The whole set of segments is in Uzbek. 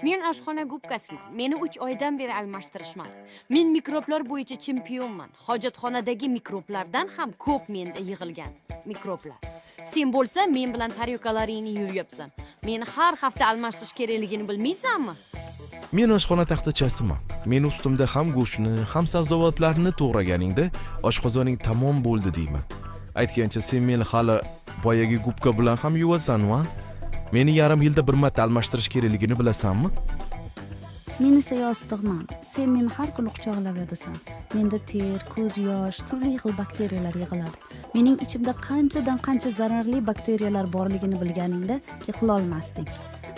Men oshxona gubkasiman. Meni 3 oydan beri almashtirishmadi. Men mikroblar bo'yicha chempionman. Hojatxonadagi mikroblardan ham ko'p menda yig'ilgan mikroblar. Sen bo'lsa men bilan taryokalaringni yuryapsan. Meni har hafta almashtirish kerakligini bilmaysanmi? Men oshxona taxtachasiman. Men ustimda ham go'shtni, ham sabzavotlarni to'g'raganingda oshqozoning tamom bo'ldi deyman. Aytgancha sen meni hali boyagi gubka bilan ham yuvasan-va? Meni yarim yilda bir marta almashtirish kerakligini bilasanmi? Men esa yostig'man. Sen meni har kuni quchoqlab yotasan. Menda ter, ko'z yosh, turli xil bakteriyalar yig'iladi. Mening ichimda qanchadan qancha zararli bakteriyalar borligini bilganingda yig'lolmasding.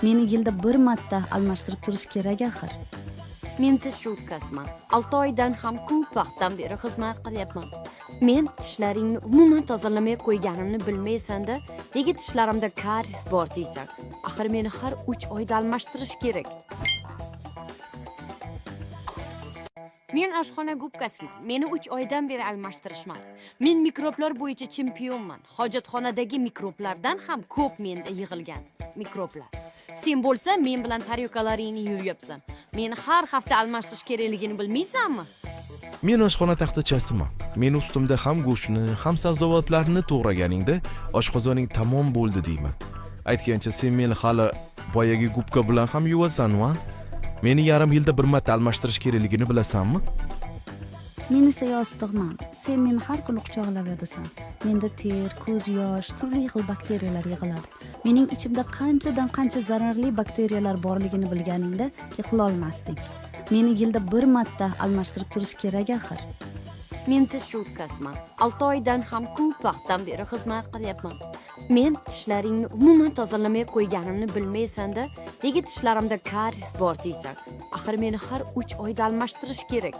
Meni yilda bir marta almashtirib turish kerak axir. Men tish cho'tkasiman. 6 oydan ham ko'p vaqtdan beri xizmat qilyapman. Men tishlaringni umuman tozalamay qo'yganimni bilmaysan-da, nega tishlarimda karies bor deysan? Axir meni har 3 oyda almashtirish kerak. Men oshxona gubkasiman. Meni 3 oydan beri almashtirishmadi. Men mikroblar bo'yicha chempionman. Hojatxonadagi mikroblardan ham ko'p menda yig'ilgan mikroblar. Sen bo'lsa men bilan taryokalaringni yuryapsan. Meni har hafta almashtirish kerakligini bilmaysanmi? Men oshxona taxtachasiman. Men ustimda ham go'shtni, ham sabzavotlarni to'g'raganingda oshqozoning tamom bo'ldi deyman. Aytgancha sen meni hali boyagi gubka bilan ham yuvasan-va? Meni yarim yilda bir marta almashtirish kerakligini bilasanmi? Men esa yostig'man. Sen meni har kuni quchoqlab yotasan. Menda ter, ko'z yosh, turli xil bakteriyalar yig'iladi. Mening ichimda qanchadan qancha zararli bakteriyalar borligini bilganingda yig'lolmasding. Meni yilda bir marta almashtirib turish kerak axir. Men tish cho'tkasiman. 6 oydan ham ko'p vaqtdan beri xizmat qilyapman. Men tishlaringni umuman tozalamay qo'yganimni bilmaysan-da, nega tishlarimda karies bor deysan? Axir meni har 3 oyda almashtirish kerak.